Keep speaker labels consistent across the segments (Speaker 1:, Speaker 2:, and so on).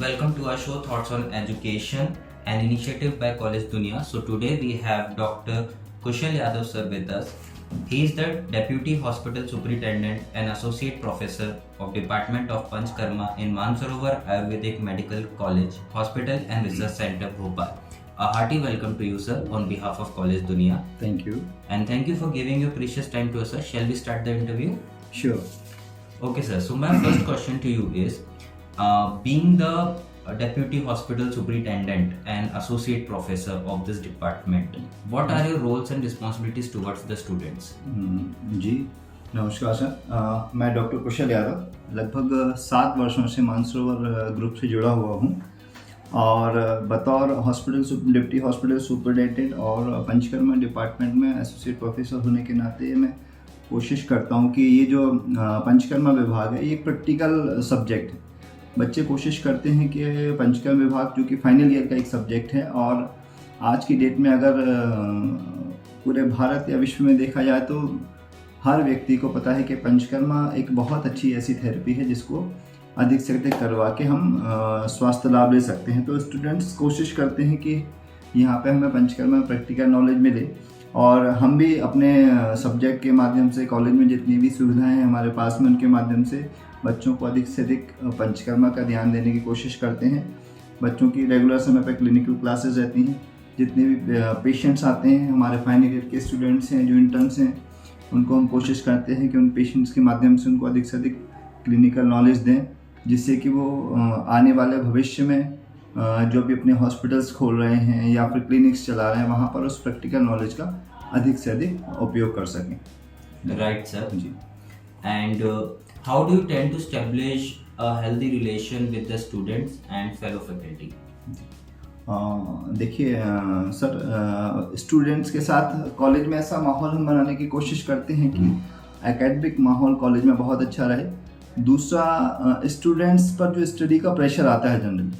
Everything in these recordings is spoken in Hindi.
Speaker 1: Welcome to our show Thoughts on Education, an initiative by College Dunia. So today we have Dr. Kushal Yadav sir with us. He is the Deputy Hospital Superintendent and Associate Professor of Department of Panchkarma in Mansarovar Ayurvedic Medical College, Hospital and Research Center, Bhopal. A hearty welcome to you, sir, on behalf of College Dunia.
Speaker 2: Thank you.
Speaker 1: And thank you for giving your precious time to us, sir. Shall we start the interview?
Speaker 2: Sure.
Speaker 1: Okay, sir. So my first question to you is, being the Deputy Hospital Superintendent and Associate Professor of this department, what are your roles and responsibilities towards the students?
Speaker 2: जी नमस्कार सर। मैं डॉक्टर कुशल यादव लगभग 7 वर्षों से मानसरोवर ग्रुप से जुड़ा हुआ हूँ और बतौर डिप्टी हॉस्पिटल सुपरिटेंडेंट और पंचकर्मा डिपार्टमेंट में एसोसिएट प्रोफेसर होने के नाते मैं कोशिश करता हूँ कि ये जो पंचकर्मा विभाग है ये प्रैक्टिकल सब्जेक्ट है। बच्चे कोशिश करते हैं कि पंचकर्मा विभाग जो कि फाइनल ईयर का एक सब्जेक्ट है और आज की डेट में अगर पूरे भारत या विश्व में देखा जाए तो हर व्यक्ति को पता है कि पंचकर्मा एक बहुत अच्छी ऐसी थेरेपी है जिसको अधिक से अधिक करवा के हम स्वास्थ्य लाभ ले सकते हैं। तो स्टूडेंट्स कोशिश करते हैं कि यहाँ पे हमें पंचकर्मा प्रैक्टिकल नॉलेज मिले और हम भी अपने सब्जेक्ट के माध्यम से कॉलेज में जितनी भी सुविधाएं हैं हमारे पास में उनके माध्यम से बच्चों को अधिक से अधिक पंचकर्मा का ध्यान देने की कोशिश करते हैं। बच्चों की रेगुलर समय पर क्लिनिकल क्लासेस रहती हैं। जितने भी पेशेंट्स आते हैं हमारे फाइनल ईयर के स्टूडेंट्स हैं जो इंटर्न्स हैं उनको हम कोशिश करते हैं कि उन पेशेंट्स के माध्यम से उनको अधिक से अधिक क्लिनिकल नॉलेज दें जिससे कि वो आने वाले भविष्य में जो भी अपने हॉस्पिटल्स खोल रहे हैं या फिर क्लिनिक्स चला रहे हैं वहाँ पर उस प्रैक्टिकल नॉलेज का अधिक से अधिक उपयोग कर सकें।
Speaker 1: Right, sir. जी. And how do you tend to establish a healthy relation with the students and fellow faculty?
Speaker 2: देखिए सर, स्टूडेंट्स के साथ कॉलेज में ऐसा माहौल हम बनाने की कोशिश करते हैं कि एकेडमिक माहौल कॉलेज में बहुत अच्छा रहे। दूसरा, स्टूडेंट्स पर जो स्टडी का प्रेशर आता है जनरली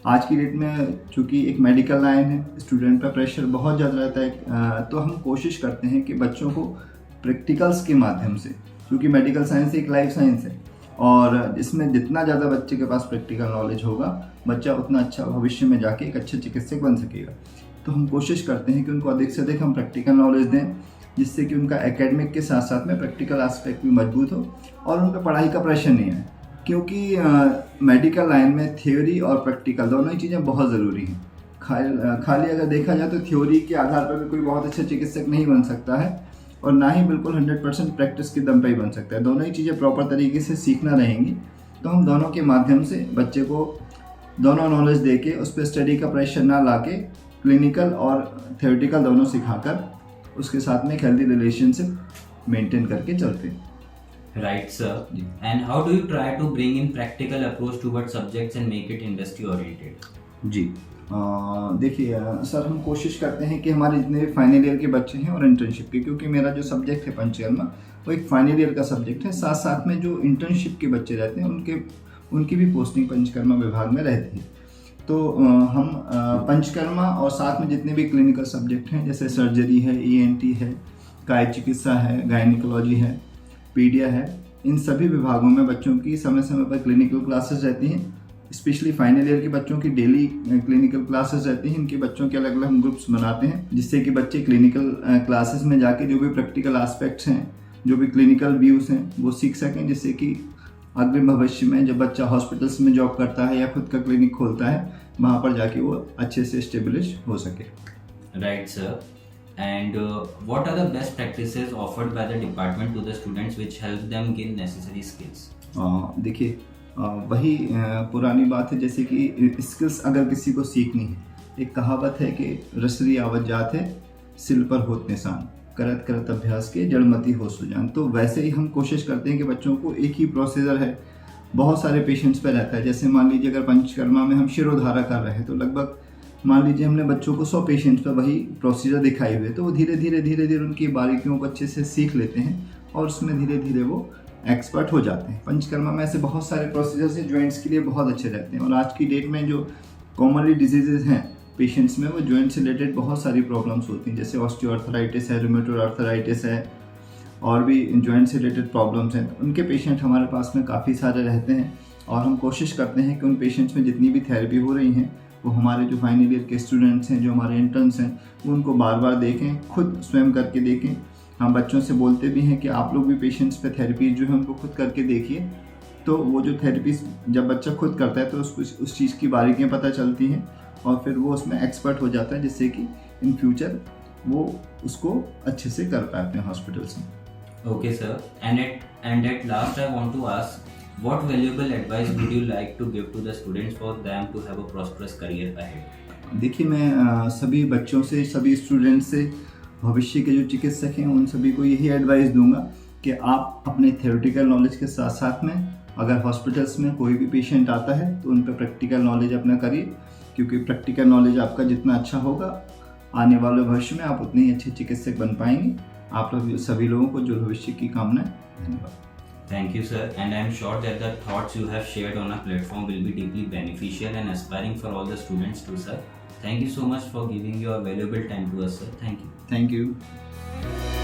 Speaker 2: आज की डेट में चूँकि एक मेडिकल लाइन है स्टूडेंट पर प्रेशर बहुत ज़्यादा रहता है, तो हम कोशिश करते हैं कि बच्चों को प्रैक्टिकल्स के माध्यम से, क्योंकि मेडिकल साइंस एक लाइफ साइंस है और इसमें जितना ज़्यादा बच्चे के पास प्रैक्टिकल नॉलेज होगा बच्चा उतना अच्छा भविष्य में जाके एक अच्छे चिकित्सक बन सकेगा। तो हम कोशिश करते हैं कि उनको अधिक से अधिक हम प्रैक्टिकल नॉलेज दें जिससे कि उनका एकेडमिक के साथ साथ में प्रैक्टिकल एस्पेक्ट भी मजबूत हो और उनका पढ़ाई का प्रेशर नहीं आए, क्योंकि मेडिकल लाइन में थ्योरी और प्रैक्टिकल दोनों ही चीज़ें बहुत ज़रूरी हैं। खाली अगर देखा जाए तो थ्योरी के आधार पर भी कोई बहुत अच्छा चिकित्सक नहीं बन सकता है और ना ही बिल्कुल 100% प्रैक्टिस के दम पे ही बन सकता है। दोनों ही चीज़ें प्रॉपर तरीके से सीखना रहेंगी। तो हम दोनों के माध्यम से बच्चे को दोनों नॉलेज दे के उस पर स्टडी का प्रेशर ना ला के क्लिनिकल और थ्योरेटिकल दोनों सिखाकर उसके साथ में एक हेल्दी रिलेशनशिप मेंटेन करके चलते हैं।
Speaker 1: Right, sir. And how do you try to bring in practical approach towards subjects and make it industry oriented?
Speaker 2: जी देखिए सर, हम कोशिश करते हैं कि हमारे जितने भी फाइनल ईयर के बच्चे हैं और इंटर्नशिप के, क्योंकि मेरा जो सब्जेक्ट है पंचकर्मा वो एक फाइनल ईयर का सब्जेक्ट है, साथ साथ में जो इंटर्नशिप के बच्चे रहते हैं उनकी भी पोस्टिंग पंचकर्मा विभाग में रहती है। तो हम पंचकर्मा और साथ में जितने भी क्लिनिकल सब्जेक्ट हैं जैसे सर्जरी है, ENT है, काय चिकित्सा है, गायनिकोलॉजी है, पीडिया है, इन सभी विभागों में बच्चों की समय समय पर क्लिनिकल क्लासेस रहती हैं। स्पेशली फाइनल ईयर के बच्चों की डेली क्लिनिकल क्लासेस रहती हैं। इनके बच्चों के अलग अलग हम ग्रुप्स बनाते हैं जिससे कि बच्चे क्लिनिकल क्लासेस में जाके जो भी प्रैक्टिकल एस्पेक्ट्स हैं, जो भी क्लिनिकल व्यूज़ हैं वो सीख सकें, जिससे कि अग्रिम भविष्य में जब बच्चा हॉस्पिटल्स में जॉब करता है या खुद का क्लिनिक खोलता है वहाँ पर जाके वो अच्छे से स्टेब्लिश हो सके।
Speaker 1: Right sir. And what are the best practices offered by the department to the students which help them gain necessary skills?
Speaker 2: देखिए वही पुरानी बात है, जैसे कि स्किल्स अगर किसी को सीखनी है, एक कहावत है कि रसरी आवत जात है सिल पर होत निशान, करत करत अभ्यास के जड़मती हो सुजान। तो वैसे ही हम कोशिश करते हैं कि बच्चों को एक ही प्रोसीजर है बहुत सारे पेशेंट्स पे रहता है। जैसे मान लीजिए अगर पंचकर्मा में हम शिरोधारा कर रहे हैं तो लगभग मान लीजिए हमने बच्चों को 100 पेशेंट्स पर वही प्रोसीजर दिखाई हुए, तो वो धीरे धीरे उनकी बारीकियों को अच्छे से सीख लेते हैं और उसमें धीरे धीरे वो एक्सपर्ट हो जाते हैं। पंचकर्मा में ऐसे बहुत सारे प्रोसीजर्स हैं जॉइंट्स के लिए बहुत अच्छे रहते हैं और आज की डेट में जो कॉमनली डिजीजेज हैं पेशेंट्स में वो जॉइंट से रिलेटेड बहुत सारी प्रॉब्लम्स होती हैं, जैसे ऑस्टियोआर्थराइटिस है, रूमेटोइड आर्थराइटिस है और भी जॉइंट से रिलेटेड प्रॉब्लम्स हैं। उनके पेशेंट हमारे पास में काफ़ी सारे रहते हैं और हम कोशिश करते हैं कि उन पेशेंट्स में जितनी भी थेरेपी हो रही हैं वो हमारे जो फाइनल ईयर के स्टूडेंट्स हैं, जो हमारे इंटर्न्स हैं, वो उनको बार बार देखें, खुद स्वयं करके देखें। हम बच्चों से बोलते भी हैं कि आप लोग भी पेशेंट्स पे थेरेपी जो है उनको खुद करके देखिए। तो वो जो थेरेपी जब बच्चा खुद करता है तो उसको उस चीज़ की बारीकियाँ पता चलती हैं और फिर वो उसमें एक्सपर्ट हो जाता है, जिससे कि इन फ्यूचर वो उसको अच्छे से कर पाए अपने हॉस्पिटल्स में।
Speaker 1: Okay, sir. And at last, I want to ask, what valuable advice would you like to give to the students for them to have a prosperous career ahead?
Speaker 2: देखिए, मैं सभी बच्चों से, सभी स्टूडेंट्स से, भविष्य के जो चिकित्सक हैं उन सभी को यही एडवाइस दूंगा कि आप अपने थ्योरेटिकल नॉलेज के साथ साथ में अगर हॉस्पिटल्स में कोई भी पेशेंट आता है तो उन पर प्रैक्टिकल नॉलेज अपना करिए, क्योंकि प्रैक्टिकल नॉलेज आपका जितना अच्छा होगा आने वाले भविष्य में आप उतने ही अच्छे चिकित्सक बन पाएंगे। आप लोग सभी लोगों को जो भविष्य की कामना है। धन्यवाद।
Speaker 1: Thank you, sir. And I am sure that the thoughts you have shared on our platform will be deeply beneficial and inspiring for all the students too, sir. Thank you so much for giving your valuable time to us, sir. Thank you.
Speaker 2: Thank you.